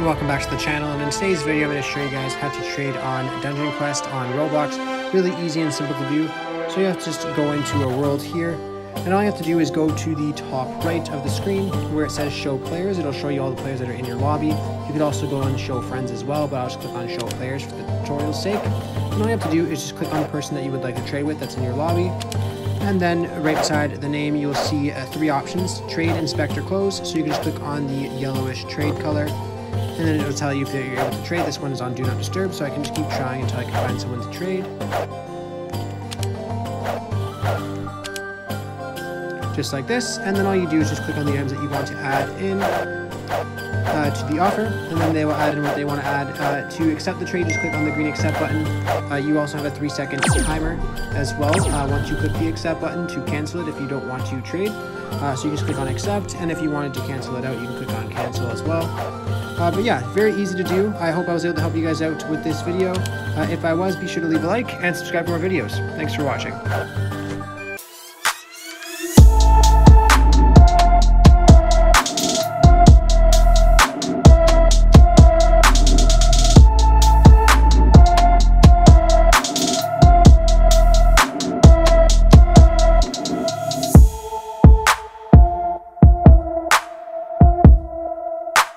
welcome back to the channel, and in today's video I'm going to show you guys how to trade on Dungeon Quest on Roblox. Really easy and simple to do. So you have to just go into a world here, and all you have to do is go to the top right of the screen where it says show players. It'll show you all the players that are in your lobby. You could also go and show friends as well, but I'll just click on show players for the tutorial's sake. And all you have to do is just click on the person that you would like to trade with that's in your lobby. And then right beside the name, you'll see three options: trade, inspect, or close. So you can just click on the yellowish trade color, and then it'll tell you if you're able to trade. This one is on do not disturb, so I can just keep trying until I can find someone to trade. Just like this, and then all you do is just click on the items that you want to add in to the offer, and then they will add in what they want to add. To accept the trade, just click on the green accept button. You also have a 3-second timer as well once you click the accept button to cancel it if you don't want to trade. So you just click on accept, and if you wanted to cancel it out, you can click on cancel as well. But yeah, very easy to do. I hope I was able to help you guys out with this video. If I was, be sure to leave a like and subscribe for more videos. Thanks for watching.